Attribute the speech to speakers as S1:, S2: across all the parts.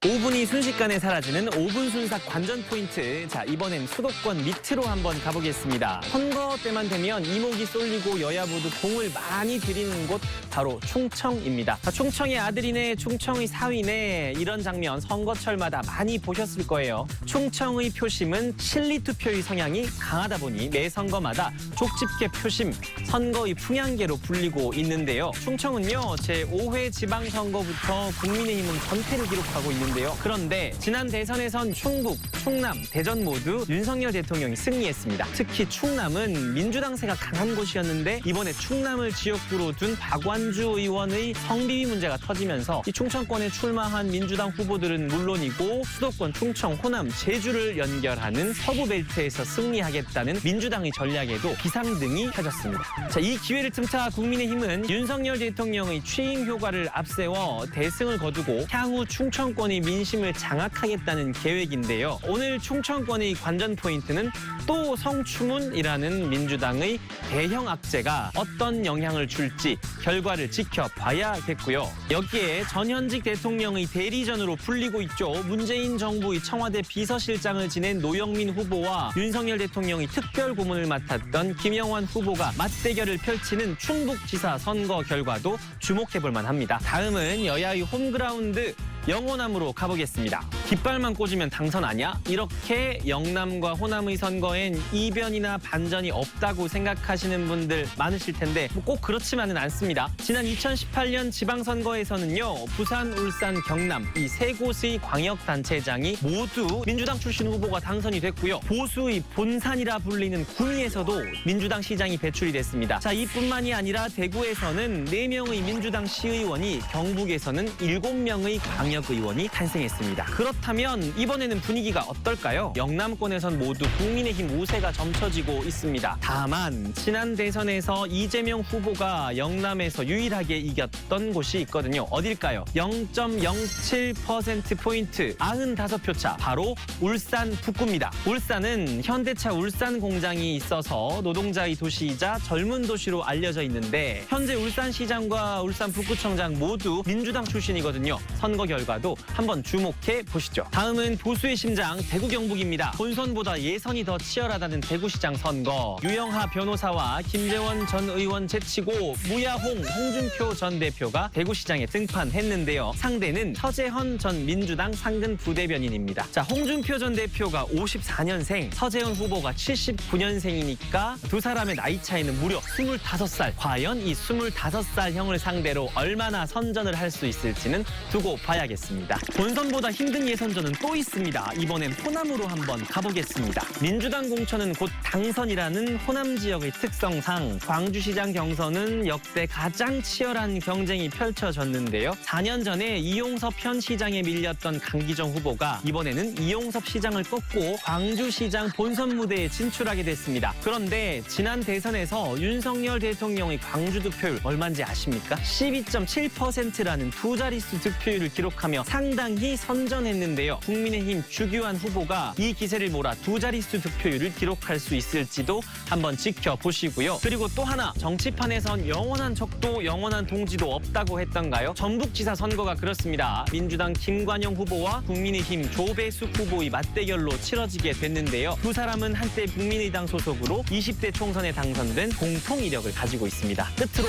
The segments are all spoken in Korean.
S1: 5분이 순식간에 사라지는 5분 순삭 관전 포인트. 자, 이번엔 수도권 밑으로 한번 가보겠습니다. 선거 때만 되면 이목이 쏠리고 여야 모두 공을 많이 들이는 곳 바로 충청입니다. 자, 충청의 아들이네, 충청의 사위네, 이런 장면 선거철마다 많이 보셨을 거예요. 충청의 표심은 실리투표의 성향이 강하다 보니 매 선거마다 족집게 표심, 선거의 풍향계로 불리고 있는데요. 충청은요, 제5회 지방선거부터 국민의힘은 전패를 기록하고 있는데요. 그런데 지난 대선에선 충북, 충남, 대전 모두 윤석열 대통령이 승리했습니다. 특히 충남은 민주당세가 강한 곳이었는데 이번에 충남을 지역구로 둔 박완주 의원의 성비위 문제가 터지면서 이 충청권에 출마한 민주당 후보들은 물론이고 수도권 충청, 호남, 제주를 연결하는 서부벨트에서 승리하겠다는 민주당의 전략에도 비상등이 켜졌습니다. 자, 이 기회를 틈타 국민의힘은 윤석열 대통령의 취임 효과를 앞세워 대승을 거두고 향후 충청권의 민심을 장악하겠다는 계획인데요. 오늘 충청권의 관전 포인트는 또 성추문이라는 민주당의 대형 악재가 어떤 영향을 줄지 결과를 지켜봐야겠고요. 여기에 전현직 대통령의 대리전으로 불리고 있죠. 문재인 정부의 청와대 비서실장을 지낸 노영민 후보와 윤석열 대통령의 특별 고문을 맡았던 김영환 후보가 맞대결을 펼치는 충북지사 선거 결과도 주목해볼 만합니다. 다음은 여야의 홈그라운드 영호남으로 가보겠습니다. 깃발만 꽂으면 당선 아니야? 이렇게 영남과 호남의 선거엔 이변이나 반전이 없다고 생각하시는 분들 많으실 텐데 꼭 그렇지만은 않습니다. 지난 2018년 지방선거에서는요, 부산, 울산, 경남 이 세 곳의 광역단체장이 모두 민주당 출신 후보가 당선이 됐고요. 보수의 본산이라 불리는 구미에서도 민주당 시장이 배출이 됐습니다. 자, 이뿐만이 아니라 대구에서는 4명의 민주당 시의원이, 경북에서는 7명의 광역의원이 탄생했습니다. 그렇다면 이번에는 분위기가 어떨까요? 영남권에선 모두 국민의힘 우세가 점쳐지고 있습니다. 다만 지난 대선에서 이재명 후보가 영남에서 유일하게 이겼던 곳이 있거든요. 어딜까요? 0.07%포인트 95표 차, 바로 울산 북구입니다. 울산은 현대차 울산 공장이 있어서 노동자의 도시이자 젊은 도시로 알려져 있는데 현재 울산시장과 울산 북구청장 모두 민주당 출신이거든요. 선거 결과도 한번 주목해 보시죠. 다음은 보수의 심장 대구 경북입니다. 본선보다 예선이 더 치열하다는 대구시장 선거. 유영하 변호사와 김재원 전 의원 제치고 무야홍 홍준표 전 대표가 대구시장에 등판했는데요. 상대는 서재헌 전 민주당 상근 부대변인입니다. 자, 홍준표 전 대표가 54년생, 서재헌 후보가 79년생이니까 두 사람의 나이 차이는 무려 25살. 과연 이 25살 형을 상대로 얼마나 선전을 할 수 있을지는 두고 봐야겠습니다. 본선보다 힘든 예선전은 또 있습니다. 이번엔 호남으로 한번 가보겠습니다. 민주당 공천은 곧 당선이라는 호남 지역의 특성상 광주시장 경선은 역대 가장 치열한 경쟁이 펼쳐졌는데요. 4년 전에 이용섭 현 시장에 밀렸던 강기정 후보가 이번에는 이용섭 시장을 꺾고 광주시장 본선 무대에 진출하게 됐습니다. 그런데 지난 대선에서 윤석열 대통령의 광주 득표율 얼마인지 아십니까? 12.7%라는 두 자릿수 득표율을 기록하며 상당히 선전했는데요. 국민의힘 주규환 후보가 이 기세를 몰아 두 자릿수 득표율을 기록할 수 있을지도 한번 지켜보시고요. 그리고 또 하나, 정치판에선 영원한 적도 영원한 동지도 없다고 했던가요? 전북지사 선거가 그렇습니다. 민주당 김관영 후보와 국민의힘 조배숙 후보의 맞대결로 치러지게 됐는데요. 두 사람은 한때 국민의당 소속으로 20대 총선에 당선된 공통 이력을 가지고 있습니다. 끝으로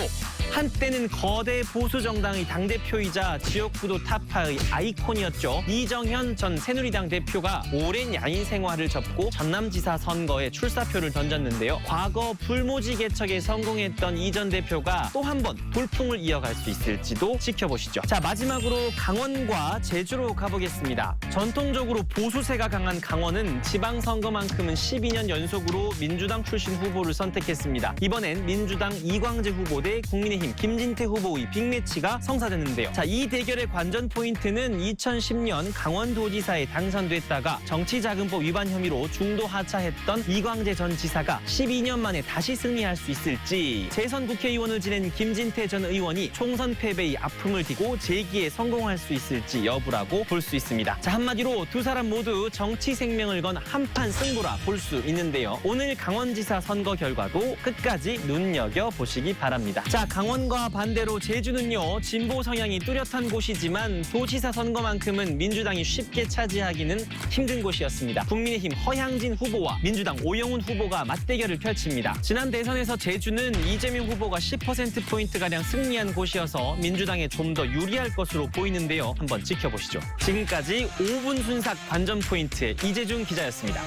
S1: 한때는 거대 보수 정당의 당대표이자 지역구도 타파의 아이콘이었죠. 이정현 전 새누리당 대표가 오랜 야인 생활을 접고 전남지사 선거에 출사표를 던졌는데요. 과거 불모지 개척에 성공했던 이 전 대표가 또 한 번 돌풍을 이어갈 수 있을지도 지켜보시죠. 자, 마지막으로 강원과 제주로 가보겠습니다. 전통적으로 보수세가 강한 강원은 지방선거만큼은 12년 연속으로 민주당 출신 후보를 선택했습니다. 이번엔 민주당 이광재 후보 대 국민의힘 김진태 후보의 빅매치가 성사됐는데요. 자, 이 대결의 관전 포인트는 2010년 강원도지사에 당선됐다가 정치자금법 위반 혐의로 중도 하차했던 이광재 전 지사가 12년 만에 다시 승리할 수 있을지, 재선 국회의원을 지낸 김진태 전 의원이 총선 패배의 아픔을 띠고 재기에 성공할 수 있을지 여부라고 볼 수 있습니다. 자, 한마디로 두 사람 모두 정치 생명을 건 한판 승부라 볼 수 있는데요. 오늘 강원지사 선거 결과도 끝까지 눈여겨보시기 바랍니다. 자, 강원 강원과 반대로 제주는요, 진보 성향이 뚜렷한 곳이지만 도지사 선거만큼은 민주당이 쉽게 차지하기는 힘든 곳이었습니다. 국민의힘 허향진 후보와 민주당 오영훈 후보가 맞대결을 펼칩니다. 지난 대선에서 제주는 이재명 후보가 10%포인트가량 승리한 곳이어서 민주당에 좀 더 유리할 것으로 보이는데요. 한번 지켜보시죠. 지금까지 5분 순삭 관전 포인트 이재준 기자였습니다.